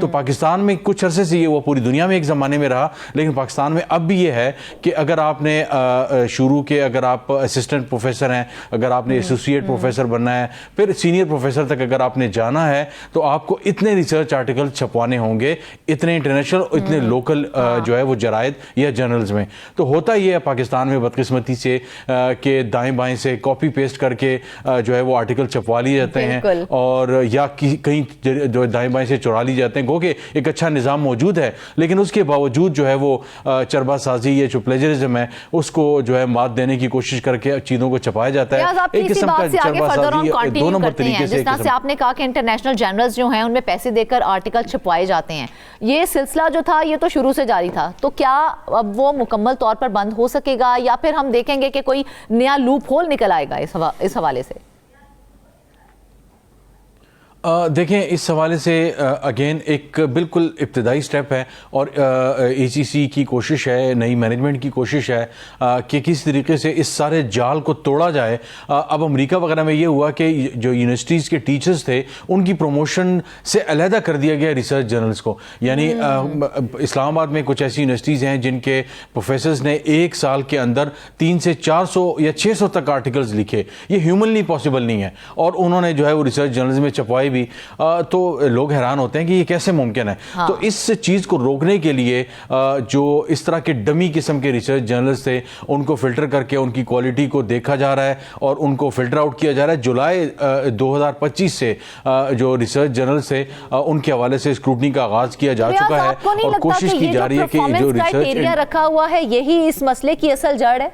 تو پاکستان میں کچھ عرصے سے یہ وہ پوری دنیا میں ایک زمانے میں رہا, لیکن پاکستان میں اب بھی یہ ہے کہ اگر آپ نے شروع کے, اگر آپ اسسٹنٹ پروفیسر ہیں, اگر آپ نے ایسوسیٹ پروفیسر بننا ہے, پھر سینئر پروفیسر تک اگر آپ نے جانا ہے, تو آپ کو اتنے ریسرچ آرٹیکل چھپوانے ہوں گے, اتنے انٹرنیشنل, اتنے لوکل جو ہے وہ جرائد یا جرنلز میں. تو ہوتا یہ ہے پاکستان میں بدقسمتی سے کہ دائیں بائیں سے کاپی پیسٹ کر کے جو ہے وہ آرٹیکل چھپوا لیے جاتے ہیں, اور یا کہیں جو دائیں بائیں سے چرا لی جاتے ہیں. گو کہ ایک اچھا نظام موجود ہے, لیکن اس کے باوجود جو ہے وہ چربا سازی, یہ جو پلیجرزم ہے, اس کو جو ہے مات دینے کی کوشش کر کے چیزوں کو چھپایا جاتا ہے. ایک قسم کا چربا سازی دو نمبر طریقے سے. جس طرح سے آپ نے کہا کہ انٹرنیشنل جرنلز جو ہیں ان میں پیسے دے کر آرٹیکل چھپوائے جاتے ہیں, یہ سلسلہ جو تھا یہ تو شروع سے جاری تھا, تو کیا اب وہ مکمل طور پر بند ہو سکے گا, یا پھر ہم دیکھیں گے کہ کوئی نیا لوپ ہول نکل آئے گا اس حوالے سے؟ دیکھیں, اس حوالے سے اگین ایک بالکل ابتدائی سٹیپ ہے, اور اے سی سی کی کوشش ہے, نئی مینجمنٹ کی کوشش ہے کہ کس طریقے سے اس سارے جال کو توڑا جائے. اب امریکہ وغیرہ میں یہ ہوا کہ جو یونیورسٹیز کے ٹیچرز تھے ان کی پروموشن سے علیحدہ کر دیا گیا ریسرچ جرنلز کو. یعنی اسلام آباد میں کچھ ایسی یونیورسٹیز ہیں جن کے پروفیسرز نے ایک سال کے اندر 300 سے 400 یا 600 تک آرٹیکلز لکھے. یہ ہیومنلی پاسبل نہیں ہے, اور انہوں نے جو ہے وہ ریسرچ جرنلز میں چھپوائے بھی. تو لوگ حیران ہوتے ہیں کہ یہ کیسے ممکن ہے. تو اس چیز کو روکنے کے لیے جو اس طرح کے ڈمی قسم کے ریسرچ جرنلز تھے ان کو فلٹر کر کے ان کی کوالٹی کو دیکھا جا رہا ہے, اور ان کو فلٹر آؤٹ کیا جا رہا ہے. جولائی 2025 سے جو ریسرچ جرنلز تھے ان کے حوالے سے اسکروٹنی کا آغاز کیا جا چکا ہے, اور کوشش کی جا رہی ہے کہ جو ریسرچ رکھا ہوا ہے یہی اس مسئلے کی اصل جڑ ہے.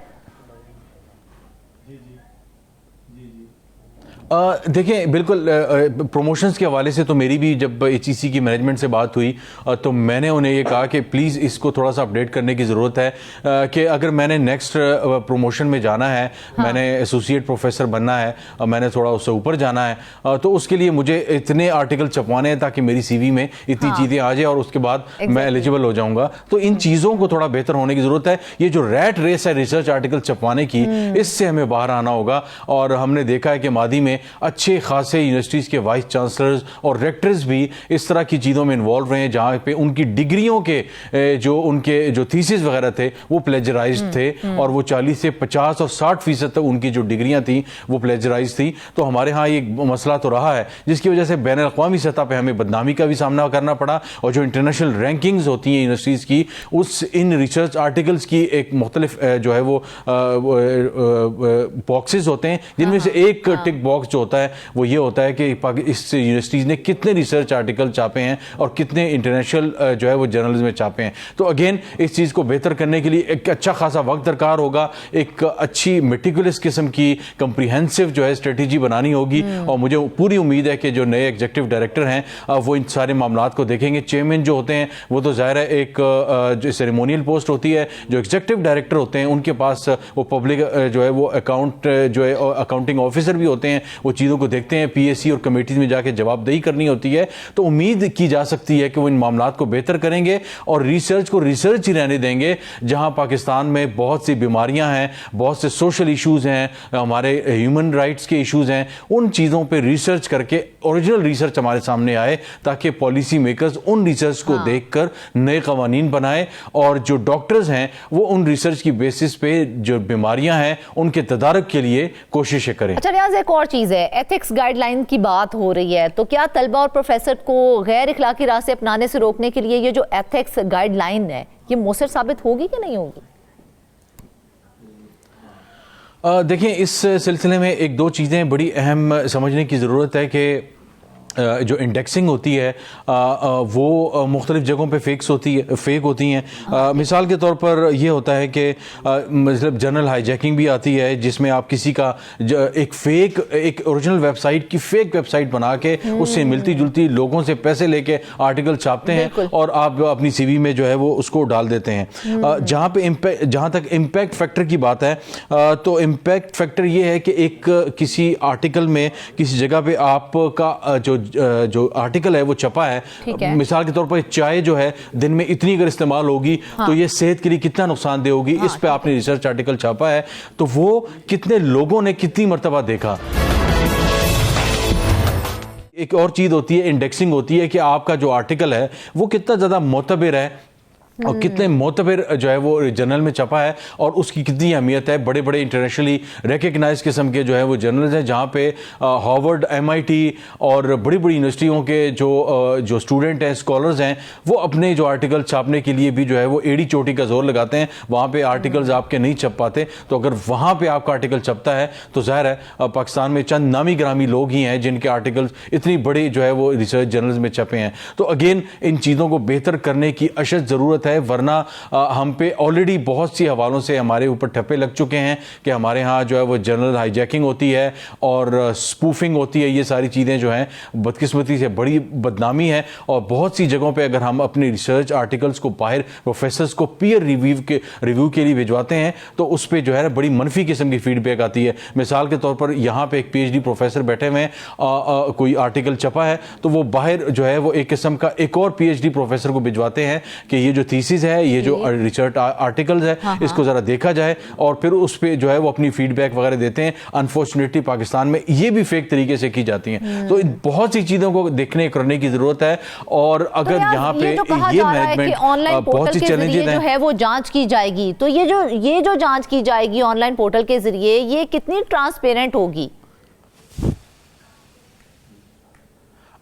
دیکھیں, بالکل پروموشنز کے حوالے سے تو میری بھی جب ایچ ای سی کی مینجمنٹ سے بات ہوئی تو میں نے انہیں یہ کہا کہ پلیز اس کو تھوڑا سا اپڈیٹ کرنے کی ضرورت ہے کہ اگر میں نے نیکسٹ پروموشن میں جانا ہے, میں نے ایسوسیٹ پروفیسر بننا ہے, میں نے تھوڑا اس سے اوپر جانا ہے, تو اس کے لیے مجھے اتنے آرٹیکل چھپوانے ہیں تاکہ میری سی وی میں اتنی چیزیں آ جائیں اور اس کے بعد میں ایلیجیبل ہو جاؤں گا. تو ان چیزوں کو تھوڑا بہتر ہونے کی ضرورت ہے. یہ جو ریٹ ریس ہے ریسرچ آرٹیکل چھپوانے کی, اس سے ہمیں باہر آنا ہوگا. اور ہم نے دیکھا ہے کہ ماضی میں اچھے خاصے یونیورسٹیز کے وائس چانسلرز اور ریکٹرز بھی اس طرح کی چیزوں میں انوالو رہے ہیں جہاں پہ ان کی ڈگریوں کے ان کے جو تھیسز وغیرہ تھے وہ پلیجرائزڈ تھے, اور وہ 40 سے 50 اور 60% تک ان کی جو ڈگریاں تھیں وہ پلیجرائز تھیں. تو ہمارے ہاں یہ مسئلہ تو رہا ہے جس کی وجہ سے بین الاقوامی سطح پہ ہمیں بدنامی کا بھی سامنا کرنا پڑا, اور جو انٹرنیشنل رینکنگز ہوتی ہیں یونیورسٹیز کی, ان ریسرچ آرٹیکلز کی ایک مختلف جو ہے وہ باکسز ہوتے ہیں, جن میں سے ایک ٹک باکس جو ہوتا ہے وہ یہ ہوتا ہے کہ اس یونیورسٹیز نے کتنے ریسرچ آرٹیکل چھاپے ہیں اور کتنے انٹرنیشنل جو ہے وہ جرنلز میں چھاپے ہیں. تو اگین اس چیز کو بہتر کرنے کے لیے ایک اچھا خاصا وقت درکار ہوگا, ایک اچھی میٹیکولس قسم کی کمپریہنسو جو ہے اسٹریٹجی بنانی ہوگی. اور مجھے پوری امید ہے کہ جو نئے ایگزیکٹو ڈائریکٹر ہیں وہ ان سارے معاملات کو دیکھیں گے. چیئرمین جو ہوتے ہیں وہ تو ظاہر ہے ایک سیریمونیل پوسٹ ہوتی ہے, جو ایگزیکٹو ڈائریکٹر ہوتے ہیں ان کے پاس وہ پبلک جو ہے وہ اکاؤنٹ جو ہے اکاؤنٹنگ آفیسر بھی ہوتے ہیں, وہ چیزوں کو دیکھتے ہیں, پی ایس سی اور کمیٹیز میں جا کے جواب دہی کرنی ہوتی ہے. تو امید کی جا سکتی ہے کہ وہ ان معاملات کو بہتر کریں گے اور ریسرچ کو ریسرچ ہی رہنے دیں گے. جہاں پاکستان میں بہت سی بیماریاں ہیں, بہت سے سوشل ایشوز ہیں, ہمارے ہیومن رائٹس کے ایشوز ہیں, ان چیزوں پہ ریسرچ کر کے اوریجنل ریسرچ ہمارے سامنے آئے تاکہ پالیسی میکرز ان ریسرچ کو دیکھ کر نئے قوانین بنائے, اور جو ڈاکٹرز ہیں وہ ان ریسرچ کی بیسس پہ جو بیماریاں ہیں ان کے تدارک کے لیے کوششیں کریں. اچھا ریاض, ایک اور چیز ہے, ایتھکس گائیڈ لائن کی بات ہو رہی ہے, تو کیا طلبہ اور پروفیسر کو غیر اخلاقی راہ سے اپنانے سے روکنے کے لیے یہ جو ایتھکس گائیڈ لائن ہے یہ مؤثر ثابت ہوگی کہ نہیں ہوگی؟ دیکھیں, اس سلسلے میں ایک دو چیزیں بڑی اہم سمجھنے کی ضرورت ہے کہ جو انڈیکسنگ ہوتی ہے وہ مختلف جگہوں پہ فیک ہوتی ہیں. مثال کے طور پر یہ ہوتا ہے کہ مطلب جنرل ہائی جیکنگ بھی آتی ہے جس میں آپ کسی کا ایک اوریجنل ویب سائٹ کی فیک ویب سائٹ بنا کے اس سے ملتی جلتی لوگوں سے پیسے لے کے آرٹیکل چھاپتے ہیں اور آپ اپنی سی وی میں جو ہے وہ اس کو ڈال دیتے ہیں. جہاں تک امپیکٹ فیکٹر کی بات ہے تو امپیکٹ فیکٹر یہ ہے کہ ایک کسی آرٹیکل میں کسی جگہ پہ آپ کا جو آرٹیکل ہے وہ چھپا ہے, مثال کے طور پر چائے جو ہے دن میں اتنی اگر استعمال ہوگی تو یہ صحت کے لیے کتنا نقصان دہ ہوگی, اس پہ آپ نے ریسرچ آرٹیکل چھاپا ہے, تو وہ کتنے لوگوں نے کتنی مرتبہ دیکھا. ایک اور چیز ہوتی ہے انڈیکسنگ ہوتی ہے کہ آپ کا جو آرٹیکل ہے وہ کتنا زیادہ معتبر ہے اور کتنے معتبر جو ہے وہ جرنل میں چھپا ہے اور اس کی کتنی اہمیت ہے. بڑے بڑے انٹرنیشنلی ریکگنائز قسم کے جو ہے وہ جرنلز ہیں جہاں پہ ہارورڈ MIT اور بڑی بڑی یونیورسٹیوں کے جو اسٹوڈنٹ ہیں اسکالرز ہیں وہ اپنے جو آرٹیکل چھاپنے کے لیے بھی جو ہے وہ ایڑی چوٹی کا زور لگاتے ہیں. وہاں پہ آرٹیکلز آپ کے نہیں چھپ پاتے, تو اگر وہاں پہ آپ کا آرٹیکل چھپتا ہے تو ظاہر ہے پاکستان میں چند نامی گرامی لوگ ہی ہیں جن کے آرٹیکلز اتنی بڑی جو ہے وہ ریسرچ جرنلز میں چھپے ہیں. تو اگین ان چیزوں کو بہتر کرنے کی اشد ضرورت ہے, ورنہ ہم پہ آلریڈی بہت سی حوالوں سے ہمارے اوپر ٹھپے لگ چکے ہیں کہ ہمارے ہاں جو ہے وہ جنرل ہائی جیکنگ ہوتی ہے اور سپوفنگ ہوتی ہے. یہ ساری چیزیں جو ہیں بدقسمتی سے بڑی بدنامی ہے, اور بہت سی جگہوں پہ اگر ہم اپنی ریسرچ آرٹیکلز کو باہر پروفیسرز کو پیئر ریویو کے لیے بھجواتے ہیں تو اس پہ جو ہے بڑی منفی قسم کی فیڈ بیک آتی ہے. مثال کے طور پر یہاں پہ ایک PhD پروفیسر بیٹھے ہوئے ہیں, کوئی آرٹیکل چھپا ہے تو وہ باہر جو ہے وہ ایک قسم کا ایک اور PhD پروفیسر کو بھجواتے ہیں کہ یہ جو تھیسز ہے, یہ جو ریسرچ آرٹیکلز ہے, اس کو ذرا دیکھا جائے, اور پھر اس پہ جو ہے وہ اپنی فیڈ بیک وغیرہ دیتے ہیں. انفارچونیٹلی پاکستان میں یہ بھی فیک طریقے سے کی جاتی ہیں. تو بہت سی چیزوں کو دیکھنے کرنے کی ضرورت ہے, اور اگر یہاں پہ یہ مینجمنٹ بہت سی چیلنجز ہیں جو ہے وہ جانچ کی جائے گی, تو یہ جو جانچ کی جائے گی آن لائن پورٹل کے ذریعے یہ کتنی ٹرانسپیرنٹ ہوگی؟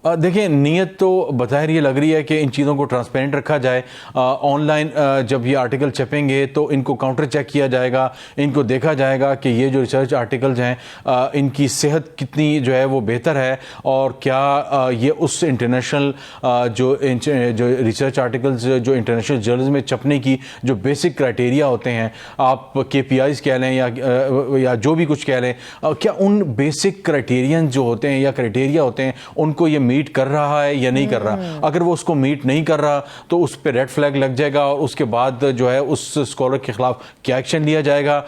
دیکھیں نیت تو بظاہر یہ لگ رہی ہے کہ ان چیزوں کو ٹرانسپیرنٹ رکھا جائے. آن لائن جب یہ آرٹیکل چھپیں گے تو ان کو کاؤنٹر چیک کیا جائے گا, ان کو دیکھا جائے گا کہ یہ جو ریسرچ آرٹیکلز ہیں ان کی صحت کتنی جو ہے وہ بہتر ہے, اور کیا یہ اس انٹرنیشنل جو ریسرچ آرٹیکلز جو انٹرنیشنل جرنلز میں چھپنے کی جو بیسک کرائٹیریا ہوتے ہیں, آپ KPIs کہہ لیں یا جو بھی کچھ کہہ لیں, کیا ان بیسک کرائٹیرین جو ہوتے ہیں یا کرائٹیریا ہوتے ہیں ان کو یہ میٹ کر رہا ہے یا نہیں کر رہا. اگر وہ اس کو میٹ نہیں کر رہا تو اس پہ ریڈ فلیگ لگ جائے گا, اور اس کے بعد جو ہے اس اسکالر کے خلاف کیا ایکشن لیا جائے گا,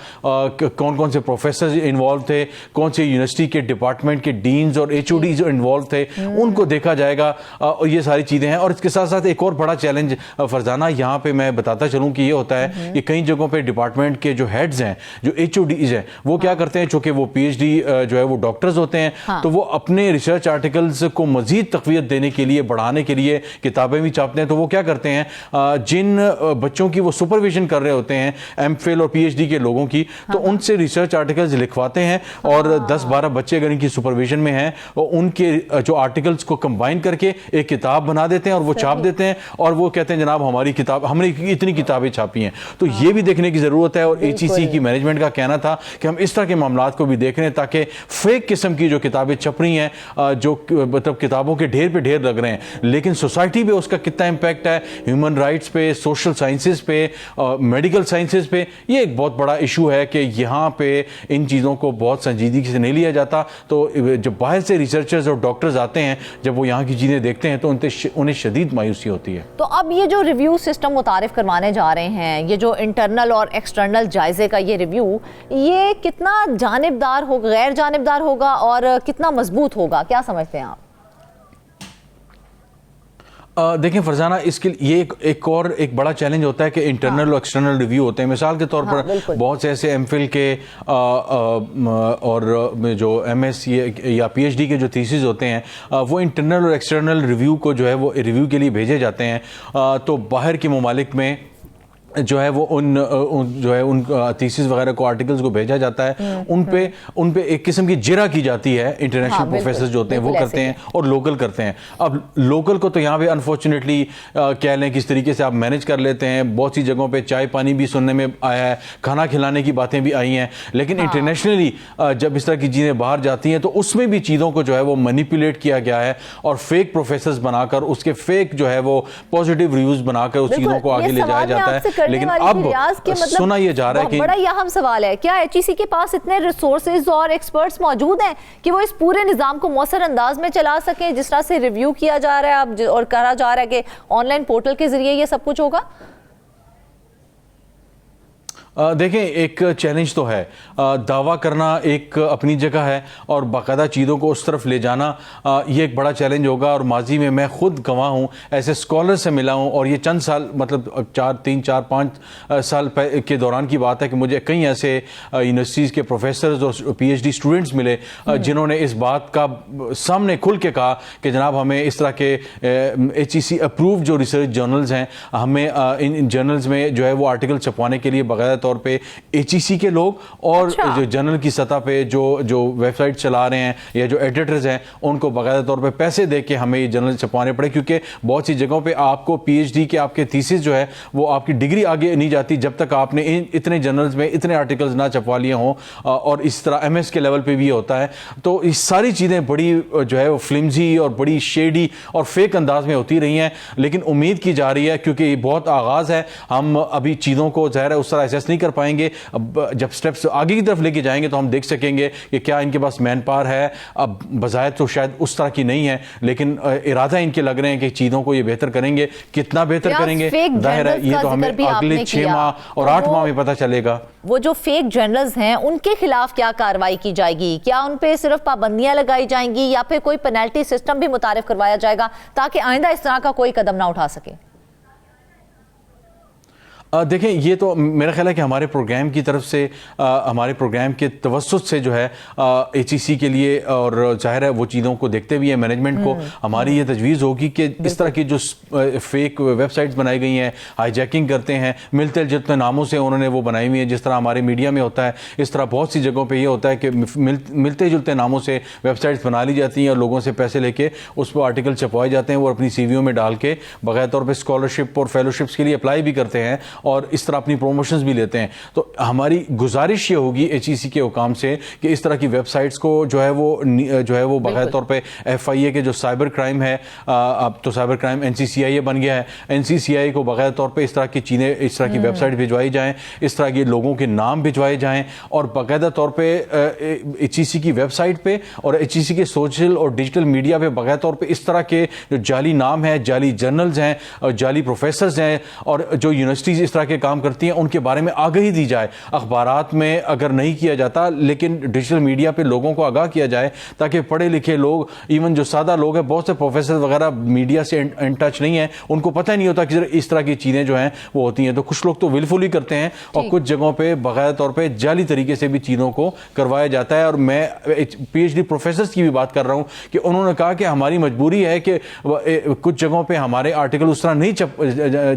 کون کون سے پروفیسر انوالو تھے, کون سے یونیورسٹی کے ڈپارٹمنٹ کے ڈینز اور HODs انوالو تھے, ان کو دیکھا جائے گا. یہ ساری چیزیں ہیں. اور اس کے ساتھ ساتھ ایک اور بڑا چیلنج فرزانہ یہاں پہ میں بتاتا چلوں کہ یہ ہوتا ہے کہ کئی جگہوں پہ ڈپارٹمنٹ کے جو ہیڈز ہیں, جو HODs ہیں, وہ کیا کرتے ہیں, چونکہ وہ PhD جو ہے وہ ڈاکٹرز ہوتے ہیں, تو وہ اپنے ریسرچ آرٹیکلز کو مزید تقویت دینے کے لیے, بڑھانے کے لیے کتابیں بھی چھاپتے ہیں. تو وہ کیا کرتے ہیں, جن بچوں کی وہ سپرویژن کر رہے ہوتے ہیں MPhil اور PhD کے لوگوں کی, تو ان سے ریسرچ آرٹیکلز لکھواتے ہیں, اور 10-12 بچے اگر ان کی سپرویژن میں ہیں ان کے جو آرٹیکلز کو کمبائن کر کے ایک کتاب بنا دیتے ہیں اور وہ چھاپ دیتے ہیں, اور وہ کہتے ہیں جناب ہماری کتاب, ہم نے اتنی کتابیں چھاپی ہیں. تو یہ بھی دیکھنے کی ضرورت ہے, اور HEC کی مینجمنٹ کا کہنا تھا کہ ہم اس طرح کے معاملات کو بھی دیکھ رہے ہیں تاکہ فیک قسم کی جو کتابیں چھپ رہی ہیں, جو مطلب کتابوں کے ڈھیر پہ ڈھیر لگ رہے ہیں, لیکن سوسائٹی پہ اس کا کتنا امپیکٹ ہے, ہیومن رائٹس پہ, سوشل سائنسز پہ, میڈیکل سائنسز پہ, یہ ایک بہت بڑا ایشو ہے کہ یہاں پہ ان چیزوں کو بہت سنجیدگی سے نہیں لیا جاتا. تو جب باہر سے ریسرچرز اور ڈاکٹرز آتے ہیں, جب وہ یہاں کی چیزیں دیکھتے ہیں تو انہیں شدید مایوسی ہوتی ہے. تو اب یہ جو ریویو سسٹم متعارف کروانے جا رہے ہیں, یہ جو انٹرنل اور ایکسٹرنل جائزے کا یہ ریویو, یہ کتنا جانبدار ہوگا, غیر جانبدار ہوگا, اور کتنا مضبوط ہوگا, کیا سمجھتے ہیں آپ؟ دیکھیں فرزانہ, اس کے یہ ایک اور ایک بڑا چیلنج ہوتا ہے کہ انٹرنل اور ایکسٹرنل ریویو ہوتے ہیں. مثال کے طور پر بہت سے ایسے MPhil کے اور جو MS یا PhD کے جو تھیسز ہوتے ہیں, وہ انٹرنل اور ایکسٹرنل ریویو کو جو ہے وہ ریویو کے لیے بھیجے جاتے ہیں. تو باہر کے ممالک میں جو ہے وہ ان تھیسز وغیرہ کو, آرٹیکلز کو بھیجا جاتا ہے, ان پہ ایک قسم کی جرا کی جاتی ہے. انٹرنیشنل پروفیسر جو ہوتے ہیں وہ کرتے ہیں اور لوکل کرتے ہیں. اب لوکل کو تو یہاں پہ انفارچونیٹلی کہہ لیں کس طریقے سے آپ مینج کر لیتے ہیں. بہت سی جگہوں پہ چائے پانی بھی سننے میں آیا ہے, کھانا کھلانے کی باتیں بھی آئی ہیں, لیکن انٹرنیشنلی جب اس طرح کی چیزیں باہر جاتی ہیں تو اس میں بھی چیزوں کو جو ہے وہ مینیپولیٹ کیا گیا ہے, اور فیک پروفیسرز بنا کر اس کے فیک جو ہے وہ پازیٹیو ریویوز بنا کر اس چیزوں کو آگے لے جایا جاتا ہے. لیکن اب سنا یہ جا رہا ہے کہ بڑا یہ اہم سوال ہے, کیا HEC کے پاس اتنے ریسورسز اور ایکسپرٹس موجود ہیں کہ وہ اس پورے نظام کو مؤثر انداز میں چلا سکیں, جس طرح سے ریویو کیا جا رہا ہے اب اور کہا جا رہا ہے کہ آن لائن پورٹل کے ذریعے یہ سب کچھ ہوگا؟ دیکھیں ایک چیلنج تو ہے، دعویٰ کرنا ایک اپنی جگہ ہے اور باقاعدہ چیزوں کو اس طرف لے جانا یہ ایک بڑا چیلنج ہوگا. اور ماضی میں میں خود گواہ ہوں، ایسے اسکالر سے ملا ہوں، اور یہ چند سال مطلب 3-4-5 سال کے دوران کی بات ہے کہ مجھے کئی ایسے یونیورسٹیز کے پروفیسرز اور پی ایچ ڈی اسٹوڈنٹس ملے جنہوں نے اس بات کا سامنے کھل کے کہا کہ جناب ہمیں اس طرح کے ایچ ای سی اپروو جو ریسرچ جرنلز ہیں، ہمیں ان جرنلز میں جو ہے وہ آرٹیکل چھپوانے کے لیے باقاعدہ طور پہ ایچ ای سی کے لوگ اور جو جرنل کی سطح پہ جو ویب سائٹ چلا رہے ہیں یا جو ایڈیٹرز ہیں ان کو باقاعدہ طور پہ پیسے دے کے ہمیں یہ جرنل چھپوانے پڑے، کیونکہ بہت سی جگہوں پہ آپ کو پی ایچ ڈی کے آپ کے تھیسس جو ہے وہ آپ کی ڈگری آگے نہیں جاتی جب تک آپ نے اتنے جرنلز میں اتنے آرٹیکلز نہ چھپوا لیے ہوں، اور اس طرح ایم ایس کے لیول پہ بھی ہوتا ہے. تو اس ساری چیزیں بڑی جو ہے وہ فلمزی اور بڑی شیڈی اور فیک انداز میں ہوتی رہی ہیں، لیکن امید کی جا رہی ہے کیونکہ یہ بہت آغاز ہے، ہم ابھی چیزوں کو ظاہر ہے اس طرح ایسیس نہیں کر پائیں گے. اب جب سٹیپس آگے کی طرف لے کے جائیں گے تو ہم دیکھ سکیں گے کہ کیا ان کے پاس مین پاور ہے. اب بظاہر تو شاید اس طرح کی نہیں ہے، لیکن ارادہ ان کے لگ رہے ہیں کہ چیزوں کو یہ بہتر کریں گے. کتنا بہتر کریں گے ظاہر ہے یہ تو ہمیں اگلے 6 ماہ اور 8 ماہ میں پتہ چلے گا. وہ جو فیک جرنلز ہیں ان کے خلاف کیا کارروائی کی جائے گی؟ کیا ان پہ صرف پابندیاں لگائی جائیں گی یا پھر کوئی پینلٹی سسٹم بھی متعارف کروایا جائے گا تاکہ آئندہ اس طرح کا کوئی قدم نہ اٹھا سکے؟ دیکھیں یہ تو میرا خیال ہے کہ ہمارے پروگرام کی طرف سے، ہمارے پروگرام کے توسط سے جو ہے ایچ ای سی کے لیے، اور ظاہر ہے وہ چیزوں کو دیکھتے ہوئے مینجمنٹ کو ہماری یہ تجویز ہوگی کہ اس طرح کی جو فیک ویب سائٹس بنائی گئی ہیں، ہائی جیکنگ کرتے ہیں، ملتے جلتے ناموں سے انہوں نے وہ بنائی ہوئی ہیں، جس طرح ہمارے میڈیا میں ہوتا ہے اس طرح بہت سی جگہوں پہ یہ ہوتا ہے کہ ملتے جلتے ناموں سے ویب سائٹس بنا لی جاتی ہیں اور لوگوں سے پیسے لے کے اس پہ آرٹیکل چھپوائے جاتے ہیں، وہ اپنی سی ویوں میں ڈال کے باقاعدہ طور پہ اسکالرشپ اور فیلوشپس کے لیے اپلائی بھی کرتے ہیں اور اس طرح اپنی پروموشنز بھی لیتے ہیں. تو ہماری گزارش یہ ہوگی ایچ ای سی کے حکام سے کہ اس طرح کی ویب سائٹس کو جو ہے وہ باقاعدہ طور پہ ایف آئی اے کے جو سائبر کرائم ہے، اب تو سائبر کرائم این سی سی آئی اے بن گیا ہے، این سی سی آئی کو باقاعدہ طور پہ اس طرح کی چیزیں، اس طرح کی ویب سائٹ بھجوائی جائیں، اس طرح کے لوگوں کے نام بھجوائے جائیں، اور باقاعدہ طور پہ ایچ ای سی کی ویب سائٹ پہ اور ایچ ای سی کے سوشل اور ڈیجیٹل میڈیا پہ باقاعدہ طور پہ اس طرح کے جو جعلی نام ہیں، جعلی جرنلز ہیں اور جعلی پروفیسرز ہیں اور جو یونیورسٹیز اس طرح کے کام کرتی ہیں ان کے بارے میں آگاہی دی جائے. اخبارات میں اگر نہیں کیا جاتا لیکن ڈیجیٹل میڈیا پہ لوگوں کو آگاہ کیا جائے تاکہ پڑھے لکھے لوگ، ایون جو سادہ لوگ ہیں، بہت سے پروفیسر وغیرہ میڈیا سے ان ٹچ نہیں ہیں، ان کو پتہ نہیں ہوتا کہ اس طرح کی چیزیں جو ہیں وہ ہوتی ہیں. تو کچھ لوگ تو ولفلی کرتے ہیں اور کچھ جگہوں پہ باقاعدہ طور پہ جعلی طریقے سے بھی چیزوں کو کروایا جاتا ہے. اور میں پی ایچ ڈی پروفیسرز کی بھی بات کر رہا ہوں کہ انہوں نے کہا کہ ہماری مجبوری ہے کہ کچھ جگہوں پہ ہمارے آرٹیکل اس طرح نہیں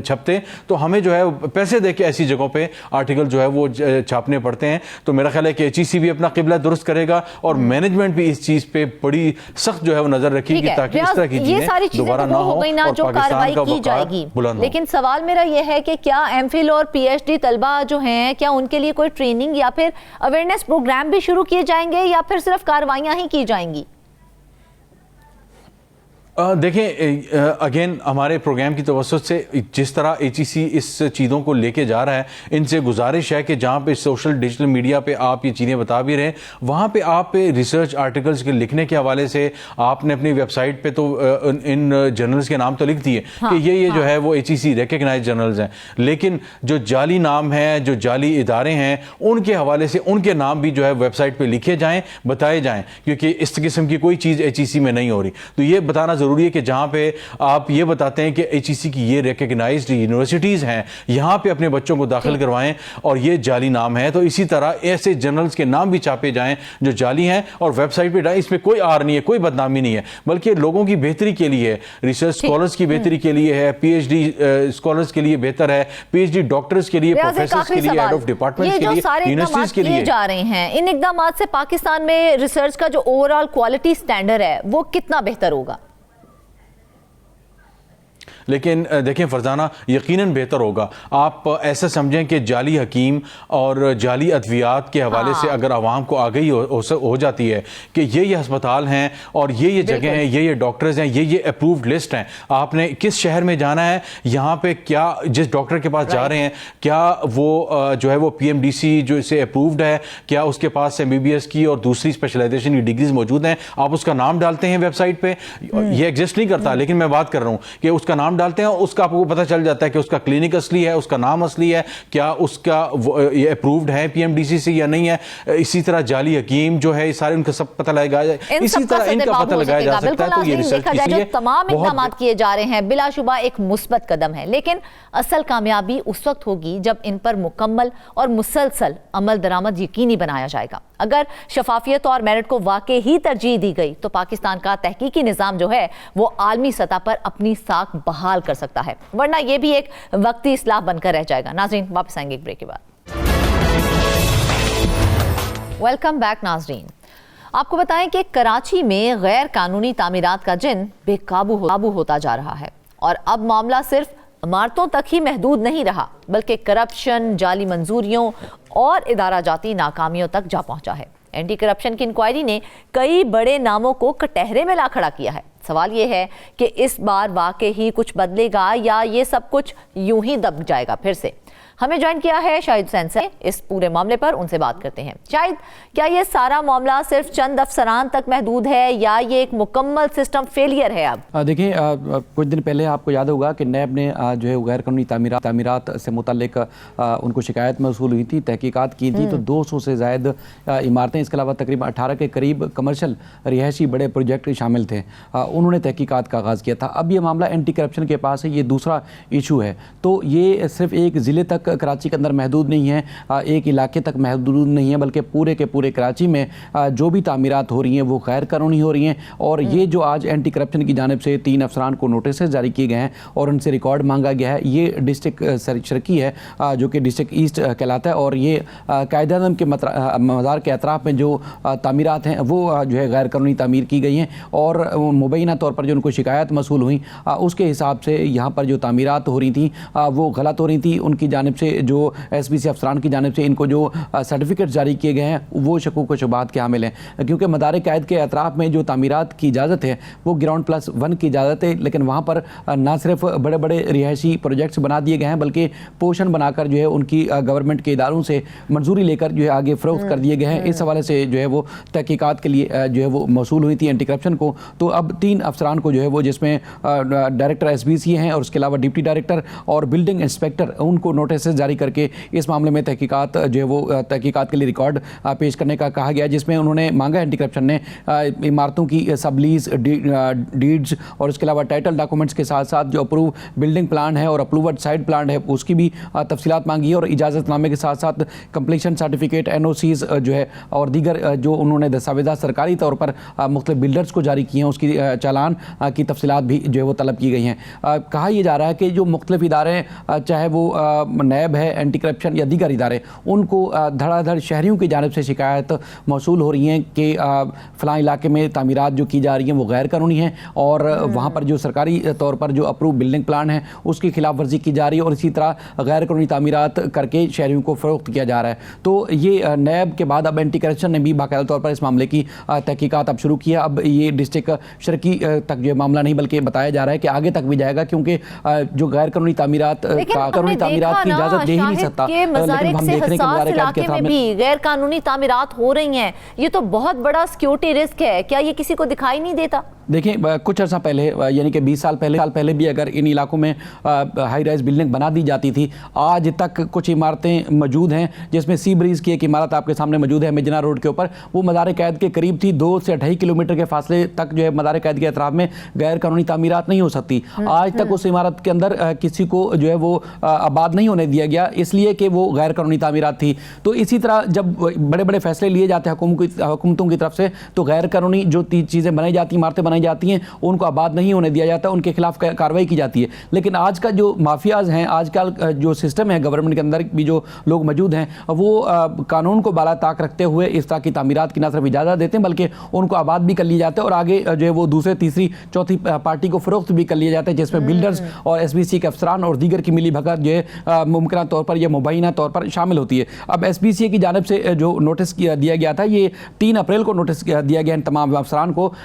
چھپتے تو ہمیں جو ہے پیسے دے کے ایسی جگہوں پہ آرٹیکل جو ہے وہ چھاپنے پڑتے ہیں. تو میرا خیال ہے کہ ایچ ای سی بھی اپنا قبلہ درست کرے گا اور مینجمنٹ بھی اس چیز پہ بڑی سخت جو ہے وہ نظر رکھے گی تاکہ اس طرح کی چیزیں دوبارہ نہ ہو اور پاکستان کا وقار بلند ہو. لیکن سوال میرا یہ ہے کہ کیا ایم فل اور پی ایچ ڈی طلبہ جو ہیں، کیا ان کے لیے کوئی ٹریننگ یا پھر اویئرنیس پروگرام بھی شروع کیے جائیں گے یا پھر صرف کاروائیاں ہی کی جائیں گی؟ دیکھیں اگین ہمارے پروگرام کی توسط سے جس طرح ایچ ای سی اس چیزوں کو لے کے جا رہا ہے، ان سے گزارش ہے کہ جہاں پہ سوشل ڈیجیٹل میڈیا پہ آپ یہ چیزیں بتا بھی رہے ہیں، وہاں پہ آپ ریسرچ آرٹیکلز کے لکھنے کے حوالے سے آپ نے اپنی ویب سائٹ پہ تو ان جرنلز کے نام تو لکھ دیے کہ یہ جو ہے وہ ایچ ای سی ریکگنائز جرنلز ہیں، لیکن جو جعلی نام ہیں، جو جعلی ادارے ہیں، ان کے حوالے سے ان کے نام بھی جو ہے ویب سائٹ پہ لکھے جائیں، بتائے جائیں، کیونکہ اس قسم کی کوئی چیز ایچ ای سی میں نہیں ہو رہی. تو یہ بتانا ضروری ہے کہ جہاں پہ آپ یہ بتاتے ہیں کہ ایچ ای سی کی یہ ریکگنائزڈ یونیورسٹیز ہیں، یہاں پہ اپنے بچوں کو داخل کروائیں اور یہ جعلی نام ہے. تو اسی طرح ایسے جرنلز کے نام بھی چھاپے جائیں جو جعلی ہیں اور ویب سائٹ پہ ڈالیں. اس میں کوئی آر نہیں ہے، کوئی بدنامی نہیں ہے، بلکہ لوگوں کی بہتری کے لیے، ریسرچ اسکالرز کی بہتری کے لیے ہے، پی ایچ ڈی اسکالرز کے لیے بہتر ہے، پی ایچ ڈی ڈاکٹرز کے لیے، پروفیسرز کے لیے، ہیڈ آف ڈپارٹمنٹس کے لیے، یونیورسٹیز کے لیے جا رہے ہیں. ان اقدامات سے پاکستان میں ریسرچ کا جو اوور آل کوالٹی سٹینڈرڈ ہے وہ کتنا بہتر ہوگا؟ لیکن دیکھیں فرزانہ، یقیناً بہتر ہوگا. آپ ایسا سمجھیں کہ جعلی حکیم اور جعلی ادویات کے حوالے سے اگر عوام کو آگاہی ہو جاتی ہے کہ یہ ہسپتال ہیں اور یہ جگہ ہیں، یہ ڈاکٹرز ہیں، یہ اپرووڈ لسٹ ہیں، آپ نے کس شہر میں جانا ہے، یہاں پہ کیا جس ڈاکٹر کے پاس جا رہے ہیں کیا وہ جو ہے وہ پی ایم ڈی سی جو اسے اپرووڈ ہے، کیا اس کے پاس ایم بی بی ایس کی اور دوسری اسپیشلائزیشن کی ڈگریز موجود ہیں، آپ اس کا نام ڈالتے ہیں ویب سائٹ پہ. یہ ایگزسٹ نہیں کرتا، لیکن میں بات کر رہا ہوں کہ اس کا نام ڈالتے ہیں اس کا آپ کو پتہ چل جاتا ہے کہ اس کا کلینک اصلی ہے, اس کا نام اصلی ہے, کیا اس کا یہ اپرووڈ ہے پی ایم ڈی سی سے یا نہیں ہے. اسی طرح جعلی حکیم جو ہے, سارے ان کا سب پتہ لگایا جائے, اسی طرح ان کا پتہ لگایا جا سکتا ہے. تو یہ ریسرچ دیکھا جائے جو تمام اقدامات کیے جا رہے ہیں بلا شبہ ایک مثبت قدم ہے, لیکن اصل کامیابی اس وقت ہوگی جب ان پر مکمل اور مسلسل عمل درآمد یقینی بنایا جائے گا. اگر شفافیت اور میرٹ کو واقعی ہی ترجیح دی گئی تو پاکستان کا تحقیقی نظام جو ہے وہ عالمی سطح پر اپنی ساکھ بحال کر سکتا ہے, ورنہ یہ بھی ایک وقتی اصلاح بن کر رہ جائے گا. ناظرین واپس آئیں گے ایک بریک کے بعد. ویلکم بیک ناظرین. آپ کو بتائیں کہ کراچی میں غیر قانونی تعمیرات کا جن بے قابو ہوتا جا رہا ہے, اور اب معاملہ صرف عمارتوں تک ہی محدود نہیں رہا بلکہ کرپشن, جعلی منظوریوں اور ادارہ جاتی ناکامیوں تک جا پہنچا ہے. اینٹی کرپشن کی انکوائری نے کئی بڑے ناموں کو کٹہرے میں لا کھڑا کیا ہے. سوال یہ ہے کہ اس بار واقعی ہی کچھ بدلے گا یا یہ سب کچھ یوں ہی دب جائے گا پھر سے. ہمیں جوائن کیا ہے شاہد حسین سے, اس پورے معاملے پر ان سے بات کرتے ہیں. شاہد, کیا یہ سارا معاملہ صرف چند افسران تک محدود ہے یا یہ ایک مکمل سسٹم فیلئر ہے؟ اب دیکھیں, کچھ دن پہلے آپ کو یاد ہوگا کہ نیب نے جو ہے غیر قانونی تعمیرات سے متعلق ان کو شکایت موصول ہوئی تھی, تحقیقات کی تھی, تو 200 سے زائد عمارتیں, اس کے علاوہ تقریباً 18 کے قریب کمرشل رہائشی بڑے پروجیکٹ شامل تھے. انہوں نے تحقیقات کا آغاز کیا تھا. اب یہ معاملہ اینٹی کرپشن کے پاس ہے, یہ دوسرا ایشو ہے. تو یہ صرف ایک ضلع تک کراچی کے اندر محدود نہیں ہے, ایک علاقے تک محدود نہیں ہے, بلکہ پورے کے پورے کراچی میں جو بھی تعمیرات ہو رہی ہیں وہ غیر قانونی ہو رہی ہیں. اور یہ جو آج اینٹی کرپشن کی جانب سے 3 افسران کو نوٹسز جاری کیے گئے ہیں اور ان سے ریکارڈ مانگا گیا ہے, یہ ڈسٹرکٹ شرکی ہے جو کہ ڈسٹرکٹ ایسٹ کہلاتا ہے, اور یہ قائد اعظم کے مزار کے اطراف میں جو تعمیرات ہیں وہ جو ہے غیر قانونی تعمیر کی گئی ہیں, اور مبینہ طور پر جو ان کو شکایت موصول ہوئیں اس کے حساب سے یہاں پر جو تعمیرات ہو رہی تھیں وہ غلط ہو رہی تھیں. ان کی جانب سے جو ایس بی سی افسران کی جانب سے ان کو جو سرٹیفکیٹ جاری کیے گئے ہیں وہ شکوک و شبہات کے حامل ہیں, کیونکہ مدار قائد کے اطراف میں جو تعمیرات کی اجازت ہے وہ گراؤنڈ پلس 1 کی اجازت ہے, لیکن وہاں پر نہ صرف بڑے بڑے رہائشی پروجیکٹس بنا دیے گئے ہیں بلکہ پوشن بنا کر جو ہے ان کی گورنمنٹ کے اداروں سے منظوری لے کر جو ہے آگے فروخت کر دیے گئے ہیں. اس حوالے سے جو ہے وہ تحقیقات کے لیے جو ہے وہ موصول ہوئی تھی اینٹی کرپشن کو. تو اب 3 افسران کو جو ہے وہ, جس میں ڈائریکٹر ایس بی سی ہیں اور اس کے علاوہ ڈپٹی ڈائریکٹر اور بلڈنگ انسپیکٹر, ان کو نوٹسز جاری کر کے اس معاملے میں تحقیقات جو ہے وہ تحقیقات کے لیے ریکارڈ پیش کرنے کا کہا گیا, جس میں انہوں نے مانگا اینٹی کرپشن نے عمارتوں کی سب لیز ڈیڈز اور اس کے علاوہ ٹائٹل ڈاکومنٹس کے ساتھ ساتھ جو اپروو بلڈنگ پلان ہے اور اپرووڈ سائٹ پلان ہے اس کی بھی تفصیلات مانگی ہے, اور اجازت نامے کے ساتھ ساتھ کمپلیشن سرٹیفکیٹ, این او سیز جو ہے اور دیگر جو انہوں نے دستاویزات سرکاری طور پر مختلف بلڈرز کو جاری کیے ہیں اس کی چالان کی تفصیلات بھی جو ہے وہ طلب کی گئی ہیں. کہا یہ جا رہا ہے کہ جو مختلف ادارے, چاہے وہ نیب ہے, اینٹی کرپشن یا دیگر ادارے, ان کو دھڑا دھڑ شہریوں کی جانب سے شکایت موصول ہو رہی ہیں کہ فلاں علاقے میں تعمیرات جو کی جا رہی ہیں وہ غیر قانونی ہیں, اور وہاں پر جو سرکاری طور پر جو اپروو بلڈنگ پلان ہے اس کی خلاف ورزی کی جا رہی ہے, اور اسی طرح غیر قانونی تعمیرات کر کے شہریوں کو فروخت کیا جا رہا ہے. تو یہ نیب کے بعد اب اینٹی کرپشن نے بھی باقاعدہ طور پر اس معاملے کی تحقیقات اب شروع کیا. اب یہ ڈسٹرکٹ شرکی تک جو معاملہ نہیں بلکہ بتایا جا رہا ہے کہ آگے تک بھی جائے گا, کیونکہ جو غیر قانونی تعمیرات کی اجازت دے ہی نہیں سکتا, لیکن ہم دیکھ رہے ہیں کہ مزار قائد کے میں بھی غیر قانونی تعمیرات ہو رہی ہیں. یہ تو بہت بڑا سیکیورٹی رسک ہے, کیا یہ کسی کو دکھائی نہیں دیتا؟ دیکھیں, کچھ عرصہ پہلے یعنی کہ 20 سال پہلے بھی اگر ان علاقوں میں ہائی رائز بلڈنگ بنا دی جاتی تھی, آج تک کچھ عمارتیں موجود ہیں, جس میں سی بریز کی ایک عمارت آپ کے سامنے موجود ہے مجنا روڈ کے اوپر, وہ مزار قائد کے قریب تھی. 2 سے 2.5 کلومیٹر کے فاصلے تک جو ہے مزار قائد کے اطراف میں غیر قانونی تعمیرات نہیں ہو سکتی. آج تک اس عمارت کے اندر کسی کو جو ہے وہ آباد نہیں ہونے دیا گیا, اس لیے کہ وہ غیر قانونی تعمیرات تھی. تو اسی طرح جب بڑے بڑے فیصلے لیے جاتے ہیں حکومتوں کی طرف سے, تو غیر قانونی جو چیزیں بنائی جاتی ہیں, عمارتیں بنائی جاتی ہیں, ان کو آباد نہیں ہونے دیا جاتا, ان کے خلاف کارروائی کی جاتی ہے. لیکن آج کا جو مافیاز ہیں, آج کل جو سسٹم ہے گورنمنٹ کے اندر بھی جو لوگ موجود ہیں, وہ قانون کو بالا طاق رکھتے ہوئے اس طرح کی تعمیرات کی نہ صرف اجازت دیتے ہیں بلکہ ان کو آباد بھی کر لیا جاتا ہے, اور آگے جو ہے وہ دوسرے تیسری چوتھی پارٹی کو فروخت بھی کر لیا جاتا ہے, جس میں بلڈرز اور ایس بی سی کے افسران اور دیگر کی ملی بھگت جو ہے ممکنہ طور پر یا مبینہ طور پر شامل ہوتی ہے. اب ایس بی سی کی جانب سے جو نوٹس دیا گیا تھا, یہ 3 اپریل کو نوٹس دیا گیا ان تمام افسران کو,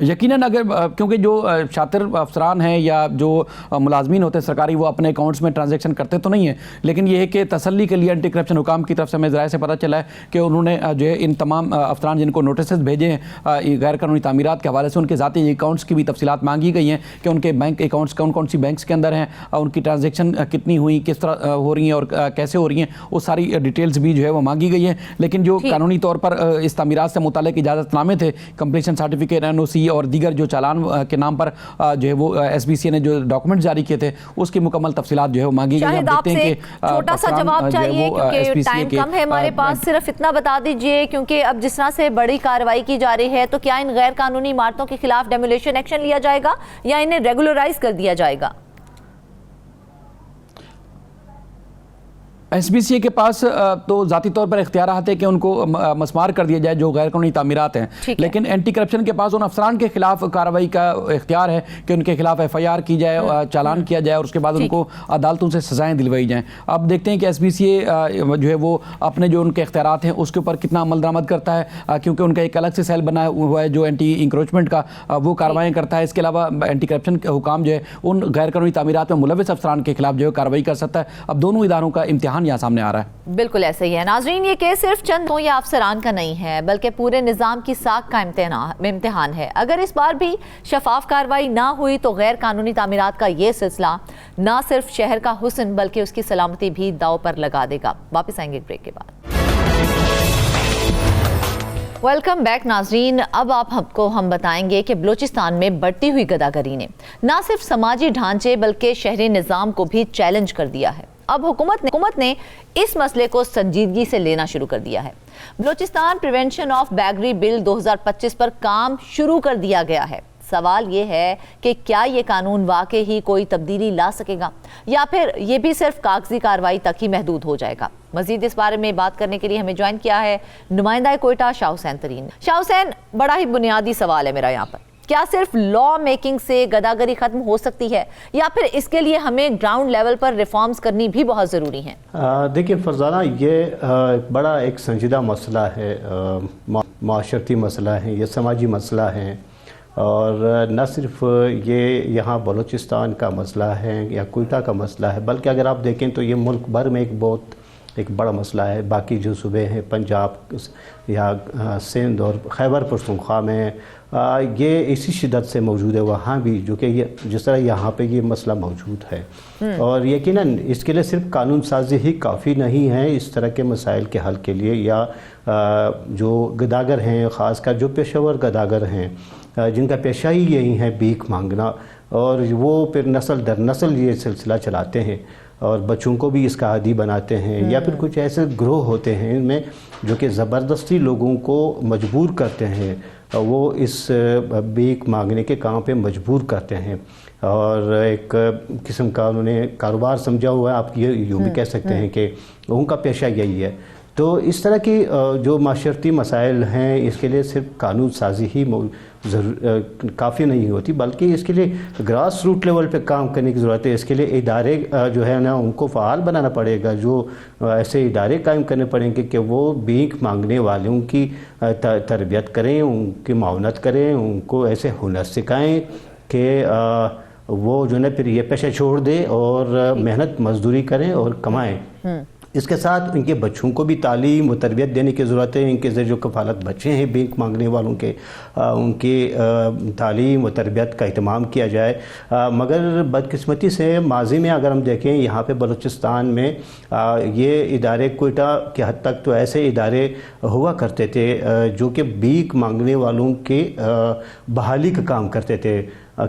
یقیناً اگر کیونکہ جو شاطر افسران ہیں یا جو ملازمین ہوتے ہیں سرکاری وہ اپنے اکاؤنٹس میں ٹرانزیکشن کرتے تو نہیں ہیں، لیکن یہ ہے کہ تسلی کے لیے اینٹی کرپشن حکام کی طرف سے ہمیں ذرائع سے پتہ چلا ہے کہ انہوں نے جو ہے ان تمام افسران جن کو نوٹسز بھیجے ہیں غیر قانونی تعمیرات کے حوالے سے ان کے ذاتی اکاؤنٹس کی بھی تفصیلات مانگی گئی ہیں کہ ان کے بینک اکاؤنٹس کون کون سی بینکس کے اندر ہیں، ان کی ٹرانزیکشن کتنی ہوئی، کس طرح ہو رہی ہیں اور کیسے ہو رہی ہیں، وہ ساری ڈیٹیلز بھی جو ہے وہ مانگی گئی ہیں۔ لیکن جو قانونی طور پر اس تعمیرات سے متعلق اجازت نامے تھے، کمپلیشن سرٹیفکیٹ، NOC اور دیگر جو چالان کے نام پر جو ہے وہ SBCA نے جو ڈاکومنٹ جاری کیے تھے اس کی مکمل تفصیلات جو ہے وہ مانگی گئی ہیں۔ شاہد آپ سے چھوٹا سا جواب چاہیے کیونکہ ٹائم کم ہے ہمارے پاس، صرف اتنا بتا دیجئے کیونکہ اب جس طرح سے بڑی کارروائی کی جا رہی ہے تو کیا ان غیر قانونی عمارتوں کے خلاف ڈیمولیشن ایکشن لیا جائے گا یا انہیں ریگولرائز کر دیا جائے گا؟ SBCA کے پاس تو ذاتی طور پر اختیارات ہے کہ ان کو مسمار کر دیا جائے جو غیر قانونی تعمیرات ہیں، لیکن اینٹی کرپشن کے پاس ان افسران کے خلاف کارروائی کا اختیار ہے کہ ان کے خلاف FIR کی جائے، چالان کیا جائے اور اس کے بعد ان کو عدالتوں سے سزائیں دلوائی جائیں۔ اب دیکھتے ہیں کہ SBCA جو ہے وہ اپنے جو ان کے اختیارات ہیں اس کے اوپر کتنا عمل درآمد کرتا ہے، کیونکہ ان کا ایک الگ سے سیل بنا ہوا ہے جو اینٹی انکروچمنٹ کا وہ کارروائیں کرتا ہے۔ اس کے علاوہ اینٹی کرپشن کا حکام جو ہے ان غیر قانونی تعمیرات میں ملوث افسران کے خلاف جو ہے کارروائی کر سکتا ہے۔ اب دونوں اداروں کا امتحان یہاں سامنے آ رہا ہے۔ بالکل ایسا ہی ہے ناظرین، یہ کیس صرف چند یا افسران کا نہیں ہے بلکہ پورے نظام کی ساکھ کا امتحان ہے۔ اگر اس بار بھی شفاف کارروائی نہ ہوئی تو غیر قانونی تعمیرات کا یہ سلسلہ نہ صرف شہر کا حسن بلکہ اس کی سلامتی بھی داؤ پر لگا دے گا۔ واپس آئیں گے بریک کے بعد۔ ویلکم بیک ناظرین، اب ہم بتائیں گے کہ بلوچستان میں بڑھتی ہوئی گداگری نے نہ صرف سماجی ڈھانچے بلکہ شہری نظام کو بھی چیلنج کر دیا ہے۔ اب حکومت نے اس مسئلے کو سنجیدگی سے لینا شروع کر دیا ہے۔ بلوچستان پریونشن آف بیگری بل 2025 پر کام شروع کر دیا گیا ہے۔ سوال یہ ہے کہ کیا یہ قانون واقعی ہی کوئی تبدیلی لا سکے گا یا پھر یہ بھی صرف کاغذی کارروائی تک ہی محدود ہو جائے گا؟ مزید اس بارے میں بات کرنے کے لیے ہمیں جوائن کیا ہے نمائندہ کوئٹہ شاہ حسین ترین۔ شاہ حسین، بڑا ہی بنیادی سوال ہے میرا یہاں پر، کیا صرف لا میکنگ سے گداگری ختم ہو سکتی ہے یا پھر اس کے لیے ہمیں گراؤنڈ لیول پر ریفارمز کرنی بھی بہت ضروری ہیں؟ دیکھیں فرزانہ، یہ بڑا ایک سنجیدہ مسئلہ ہے، معاشرتی مسئلہ ہے، یہ سماجی مسئلہ ہے، اور نہ صرف یہ یہاں بلوچستان کا مسئلہ ہے یا کوئٹہ کا مسئلہ ہے بلکہ اگر آپ دیکھیں تو یہ ملک بھر میں ایک بڑا مسئلہ ہے۔ باقی جو صوبے ہیں پنجاب یا سندھ اور خیبر پختونخوا میں یہ اسی شدت سے موجود ہے، وہاں بھی جو کہ جس طرح یہاں پہ یہ مسئلہ موجود ہے، اور یقیناً اس کے لیے صرف قانون سازی ہی کافی نہیں ہے اس طرح کے مسائل کے حل کے لیے، یا جو گداگر ہیں، خاص کر جو پیشہ ور گداگر ہیں جن کا پیشہ ہی یہی ہے بھیک مانگنا، اور وہ پھر نسل در نسل یہ سلسلہ چلاتے ہیں اور بچوں کو بھی اس کا عادی بناتے ہیں، یا پھر کچھ ایسے گروہ ہوتے ہیں ان میں جو کہ زبردستی لوگوں کو مجبور کرتے ہیں، وہ اس بھیک مانگنے کے کام پہ مجبور کرتے ہیں، اور ایک قسم کا انہوں نے کاروبار سمجھا ہوا ہے، آپ یوں بھی کہہ سکتے ہیں کہ ان کا پیشہ یہی ہے۔ تو اس طرح کی جو معاشرتی مسائل ہیں اس کے لیے صرف قانون سازی ہی کافی نہیں ہوتی، بلکہ اس کے لیے گراس روٹ لیول پہ کام کرنے کی ضرورت ہے۔ اس کے لیے ادارے جو ہے نا ان کو فعال بنانا پڑے گا، جو ایسے ادارے قائم کرنے پڑیں گے کہ وہ بھیک مانگنے والوں کی تربیت کریں، ان کی معاونت کریں، ان کو ایسے ہنر سکھائیں کہ وہ جو ہے پھر یہ پیشہ چھوڑ دے اور محنت مزدوری کریں اور کمائیں۔ اس کے ساتھ ان کے بچوں کو بھی تعلیم و تربیت دینے کی ضرورت ہے۔ ان کے جو کفالت بچے ہیں بھیک مانگنے والوں کے، ان کی تعلیم و تربیت کا اہتمام کیا جائے۔ مگر بدقسمتی سے ماضی میں اگر ہم دیکھیں یہاں پہ بلوچستان میں یہ ادارے کوئٹہ کے حد تک تو ایسے ادارے ہوا کرتے تھے جو کہ بھیک مانگنے والوں کے بحالی کا کام کرتے تھے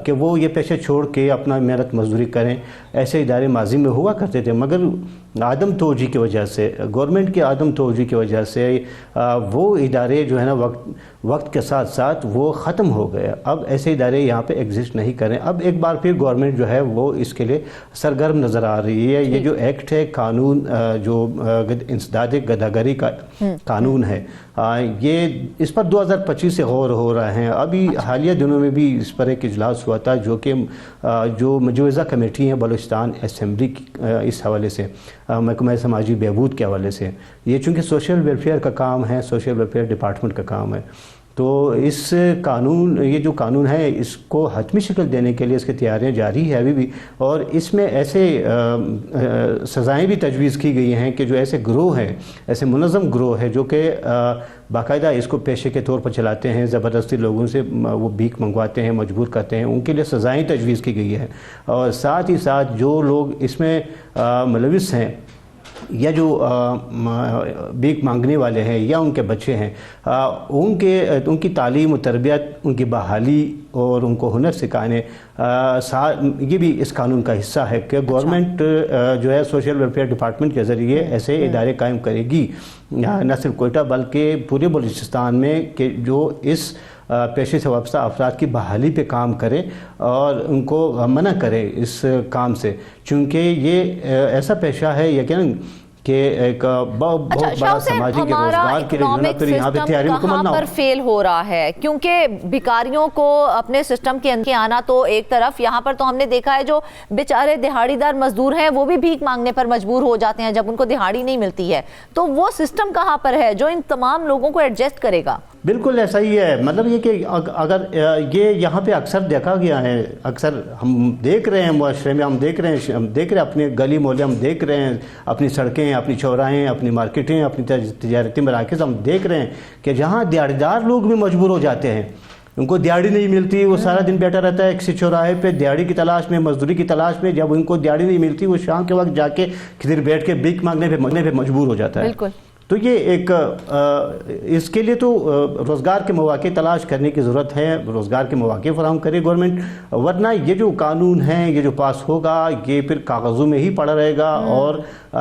کہ وہ یہ پیشہ چھوڑ کے اپنا محنت مزدوری کریں۔ ایسے ادارے ماضی میں ہوا کرتے تھے، مگر عدم توجہ کی وجہ سے، گورنمنٹ کی عدم توجہ کی وجہ سے وہ ادارے جو ہے نا وقت کے ساتھ ساتھ وہ ختم ہو گئے۔ اب ایسے ادارے یہاں پہ ایگزسٹ نہیں کریں۔ اب ایک بار پھر گورنمنٹ جو ہے وہ اس کے لیے سرگرم نظر آ رہی ہے۔ یہ جو ایکٹ ہے، قانون جو انسداد گداگری کا قانون ہے، یہ اس پر 2025 سے غور ہو رہا ہے۔ ابھی حالیہ دنوں میں بھی اس پر ایک اجلاس ہوا تھا جو کہ جو مجوزہ کمیٹی ہے بلوچستان اسمبلی کی، اس حوالے سے محکمہ سماجی بہبود کے حوالے سے، یہ چونکہ سوشل ویلفیئر کا کام ہے، سوشل ویلفیئر ڈپارٹمنٹ کا کام ہے، تو اس قانون یہ جو قانون ہے اس کو حتمی شکل دینے کے لیے اس کی تیاریاں جاری ہے ابھی بھی، اور اس میں ایسے سزائیں بھی تجویز کی گئی ہیں کہ جو ایسے گروہ ہیں، ایسے منظم گروہ ہیں جو کہ باقاعدہ اس کو پیشے کے طور پر چلاتے ہیں، زبردستی لوگوں سے وہ بھیک منگواتے ہیں، مجبور کرتے ہیں، ان کے لیے سزائیں تجویز کی گئی ہے، اور ساتھ ہی ساتھ جو لوگ اس میں ملوث ہیں یا جو بھیک مانگنے والے ہیں یا ان کے بچے ہیں، ان کی تعلیم و تربیت، ان کی بحالی اور ان کو ہنر سکھانے، یہ بھی اس قانون کا حصہ ہے کہ گورنمنٹ جو ہے سوشل ویلفیئر ڈپارٹمنٹ کے ذریعے ایسے ادارے قائم کرے گی، نہ صرف کوئٹہ بلکہ پورے بلوچستان میں، کہ جو اس پیشے سے وابستہ افراد کی بحالی پہ کام کرے اور ان کو منع کرے اس کام سے، چونکہ یہ ایسا پیشہ ہے یقیناً کہ ایک بہت بڑا سماجی کے روزگار کے لیے تو یہاں پہ تیاری مکمل نہ ہو۔ پر فیل ہو رہا ہے کیونکہ بھکاریوں کو اپنے سسٹم کے اندر آنا تو ایک طرف، یہاں پر تو ہم نے دیکھا ہے جو بیچارے دہاڑی دار مزدور ہیں وہ بھی بھیک مانگنے پر مجبور ہو جاتے ہیں جب ان کو دہاڑی نہیں ملتی ہے، تو وہ سسٹم کہاں پر ہے جو ان تمام لوگوں کو ایڈجسٹ کرے گا؟ بالکل ایسا ہی ہے، مطلب یہ کہ اگر یہ یہاں پہ اکثر دیکھا گیا ہے، اکثر ہم دیکھ رہے ہیں معاشرے میں، ہم دیکھ رہے ہیں اپنے گلی محلے، ہم دیکھ رہے ہیں اپنی سڑکیں، اپنی چوراہیں، اپنی مارکیٹیں، اپنی تجارتی مراکز، ہم دیکھ رہے ہیں کہ جہاں دیہڑی دار لوگ بھی مجبور ہو جاتے ہیں، ان کو دیہڑی نہیں ملتی، وہ سارا دن بیٹھا رہتا ہے کسی چوراہے پہ دیہڑی کی تلاش میں، مزدوری کی تلاش میں، جب ان کو دیہڑی نہیں ملتی وہ شام کے وقت جا کے کدھر بیٹھ کے بھیک مانگنے پہ مجبور ہو جاتا ہے۔ بالکل، تو یہ ایک اس کے لیے تو روزگار کے مواقع تلاش کرنے کی ضرورت ہے، روزگار کے مواقع فراہم کرے گورنمنٹ، ورنہ یہ جو قانون ہے یہ جو پاس ہوگا یہ پھر کاغذوں میں ہی پڑا رہے گا، اور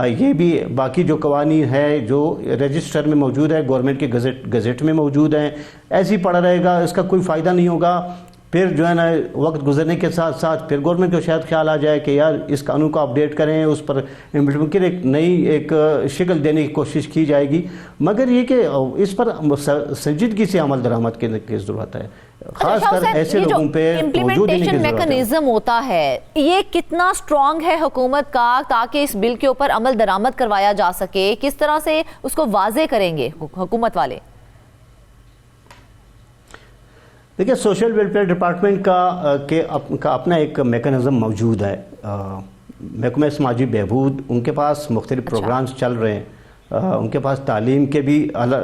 یہ بھی باقی جو قوانین ہے جو رجسٹر میں موجود ہے، گورنمنٹ کے گزٹ میں موجود ہیں، ایسے ہی پڑا رہے گا، اس کا کوئی فائدہ نہیں ہوگا۔ پھر جو ہے نا وقت گزرنے کے ساتھ ساتھ پھر گورنمنٹ کو شاید خیال آ جائے کہ یار اس قانون کو اپڈیٹ کریں، اس پر ممکن ایک نئی شکل دینے کی کوشش کی جائے گی، مگر یہ کہ اس پر سنجیدگی سے عمل درآمد کرنے کی ضرورت ہے، خاص کر ایسے لوگوں پہ موجود دینے کی ضرورت ہے۔ میکنزم ہوتا ہے یہ کتنا سٹرونگ ہے حکومت کا تاکہ اس بل کے اوپر عمل درآمد کروایا جا سکے؟ کس طرح سے اس کو واضح کریں گے حکومت والے؟ دیکھیں سوشل ویلفیئر ڈپارٹمنٹ کا اپنا ایک میکنزم موجود ہے، محکمہ سماجی بہبود، ان کے پاس مختلف پروگرامز چل رہے ہیں، ان کے پاس تعلیم کے بھی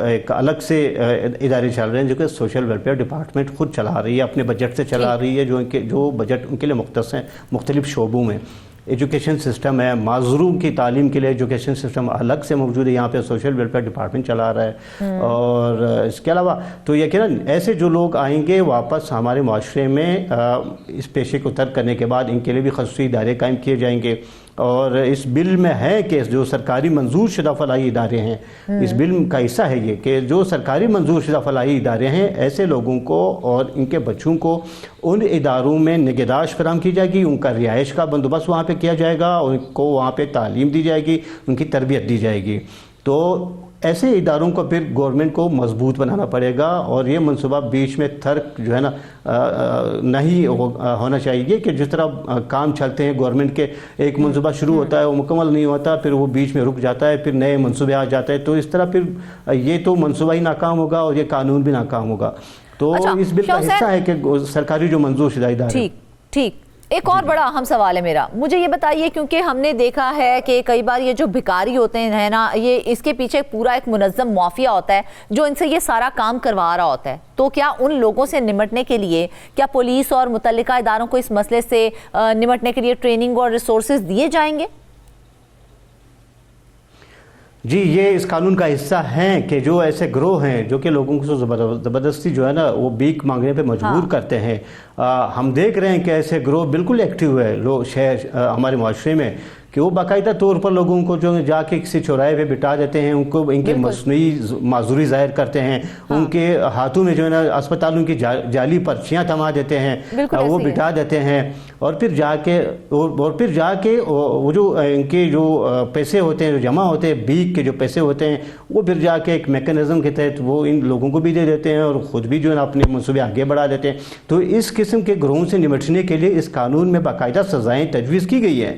ایک الگ سے ادارے چل رہے ہیں جو کہ سوشل ویلفیئر ڈپارٹمنٹ خود چلا رہی ہے، اپنے بجٹ سے چلا رہی ہے، جو بجٹ ان کے لیے مختص ہیں مختلف شعبوں میں۔ ایجوکیشن سسٹم ہے، معذوروں کی تعلیم کے لیے ایجوکیشن سسٹم الگ سے موجود ہے، یہاں پہ سوشل ویلفیئر ڈپارٹمنٹ چلا رہا ہے، اور اس کے علاوہ تو یقیناً ایسے جو لوگ آئیں گے واپس ہمارے معاشرے میں اس پیشے کو ترک کرنے کے بعد ان کے لیے بھی خصوصی ادارے قائم کیے جائیں گے، اور اس بل میں ہے کہ جو سرکاری منظور شدہ فلاحی ادارے ہیں، اس بل کا حصہ ہے یہ کہ جو سرکاری منظور شدہ فلاحی ادارے ہیں ایسے لوگوں کو اور ان کے بچوں کو ان اداروں میں نگہداشت فراہم کی جائے گی، ان کا رہائش کا بندوبست وہاں پہ کیا جائے گا، ان کو وہاں پہ تعلیم دی جائے گی، ان کی تربیت دی جائے گی۔ تو ایسے اداروں کو پھر گورنمنٹ کو مضبوط بنانا پڑے گا، اور یہ منصوبہ بیچ میں ترک جو ہے نا نہیں ہونا چاہیے کہ جس طرح کام چلتے ہیں گورنمنٹ کے، ایک منصوبہ شروع ہوتا ہے وہ مکمل نہیں ہوتا، پھر وہ بیچ میں رک جاتا ہے، پھر نئے منصوبے آ جاتے ہیں، تو اس طرح پھر یہ تو منصوبہ ہی ناکام ہوگا اور یہ قانون بھی ناکام ہوگا۔ تو اس بل کا حصہ ہے کہ سرکاری جو منظور شدہ ادارے۔ ٹھیک، ایک اور بڑا اہم سوال ہے میرا، مجھے یہ بتائیے کیونکہ ہم نے دیکھا ہے کہ کئی بار یہ جو بھکاری ہوتے ہیں نا، یہ اس کے پیچھے پورا ایک منظم مافیا ہوتا ہے جو ان سے یہ سارا کام کروا رہا ہوتا ہے، تو کیا ان لوگوں سے نمٹنے کے لیے کیا پولیس اور متعلقہ اداروں کو اس مسئلے سے نمٹنے کے لیے ٹریننگ اور ریسورسز دیے جائیں گے؟ جی، یہ اس قانون کا حصہ ہیں کہ جو ایسے گروہ ہیں جو کہ لوگوں کو زبردستی جو ہے نا وہ بھیک مانگنے پہ مجبور کرتے ہیں، ہم دیکھ رہے ہیں کہ ایسے گروہ بالکل ایکٹیو ہے ہمارے معاشرے میں، کہ وہ باقاعدہ طور پر لوگوں کو جو جا کے کسی چوراہے پہ بٹھا دیتے ہیں، ان کو ان کی مصنوعی معذوری ظاہر کرتے ہیں، ان کے ہاتھوں میں جو ہے نا اسپتالوں کی جعلی پرچیاں تھما دیتے ہیں، وہ بٹھا دیتے ہیں، اور پھر جا کے وہ جو ان کے جو پیسے ہوتے ہیں جو جمع ہوتے ہیں، بھیک کے جو پیسے ہوتے ہیں، وہ پھر جا کے ایک میکنزم کے تحت وہ ان لوگوں کو بھی دے دیتے ہیں اور خود بھی جو ہے نا اپنے منصوبے آگے بڑھا دیتے ہیں۔ تو اس قسم کے گروہوں سے نمٹنے کے لیے اس قانون میں باقاعدہ سزائیں تجویز کی گئی ہیں،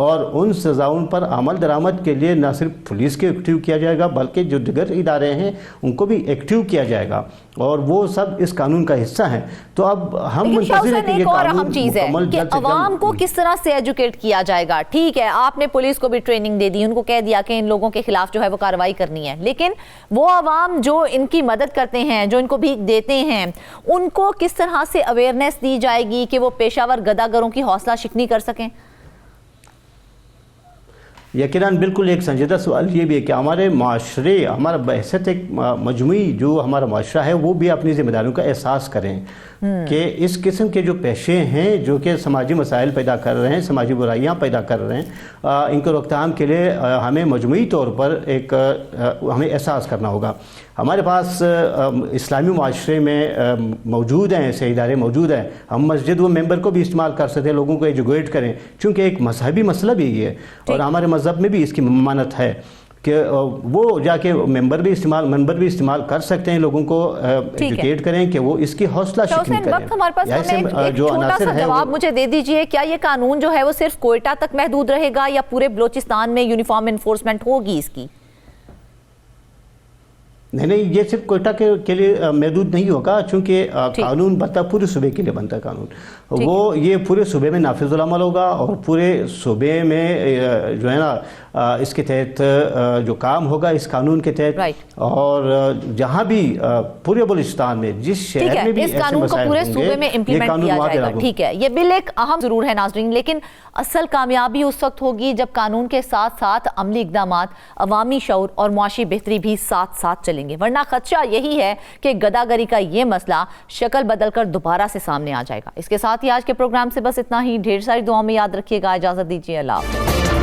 اور ان سزاؤں پر عمل درآمد کے لیے نہ صرف پولیس کے ایکٹیو کیا جائے گا بلکہ جو دیگر ادارے ہیں ان کو بھی ایکٹیو کیا جائے گا اور وہ سب اس قانون کا حصہ ہیں. تو اب ہم منتظر ہیں کہ یہ اور قانون اہم چیز ہے کہ عوام کو کس طرح سے ایجوکیٹ کیا جائے گا. ٹھیک ہے آپ نے پولیس کو بھی ٹریننگ دے دی, ان کو کہہ دیا کہ ان لوگوں کے خلاف جو ہے وہ کارروائی کرنی ہے, لیکن وہ عوام جو ان کی مدد کرتے ہیں, جو ان کو بھیک دیتے ہیں, ان کو کس طرح سے اویئرنیس دی جائے گی کہ وہ پیشہ ور گداگروں کی حوصلہ شکنی کر سکیں؟ یقیناً بالکل ایک سنجیدہ سوال یہ بھی ہے کہ ہمارے معاشرے, ہمارا بحثیت ایک مجموعی جو ہمارا معاشرہ ہے وہ بھی اپنی ذمہ داریوں کا احساس کریں کہ اس قسم کے جو پیشے ہیں جو کہ سماجی مسائل پیدا کر رہے ہیں, سماجی برائیاں پیدا کر رہے ہیں, ان کو روک تھام کے لیے ہمیں مجموعی طور پر ہمیں احساس کرنا ہوگا. ہمارے پاس اسلامی معاشرے میں موجود ہیں ایسے ادارے موجود ہیں, ہم مسجد و ممبر کو بھی استعمال کر سکتے ہیں, لوگوں کو ایجوکیٹ کریں, چونکہ ایک مذہبی مسئلہ بھی یہ ہے اور ہمارے مذہب میں بھی اس کی ممانعت ہے کہ وہ جا کے منبر بھی استعمال کر سکتے ہیں, لوگوں کو ایجوکیٹ کریں کہ وہ اس کی حوصلہ شکنی کریں. وقت ہمارے پاس ایک چھوٹا سا جواب مجھے دے دیجئے, کیا یہ قانون جو ہے وہ صرف کوئٹہ تک محدود رہے گا یا پورے بلوچستان میں یونیفارم انفورسمنٹ ہوگی اس کی؟ نہیں, یہ صرف کوئٹہ کے لیے محدود نہیں ہوگا, چونکہ قانون بنتا پورے صوبے کے لیے بنتا ہے قانون, وہ یہ پورے صوبے میں نافذ العمل ہوگا اور پورے صوبے میں جو ہے نا اس کے تحت جو کام ہوگا اس قانون کے تحت, اور جہاں بھی پورے بلوچستان میں جس شہر میں بھی اس قانون کو پورے صوبے میں امپلیمنٹ کیا جائے گا. ٹھیک ہے, یہ بل ایک اہم ضرور ہے ناظرین, لیکن اصل کامیابی اس وقت ہوگی جب قانون کے ساتھ ساتھ عملی اقدامات, عوامی شعور اور معاشی بہتری بھی ساتھ ساتھ چلیں گے, ورنہ خدشہ یہی ہے کہ گداگری کا یہ مسئلہ شکل بدل کر دوبارہ سے سامنے آ جائے گا. اس کے ساتھ ہی آج کے پروگرام سے بس اتنا ہی, ڈھیر ساری دعاؤں میں یاد رکھیے گا, اجازت دیجیے, اللہ حافظ.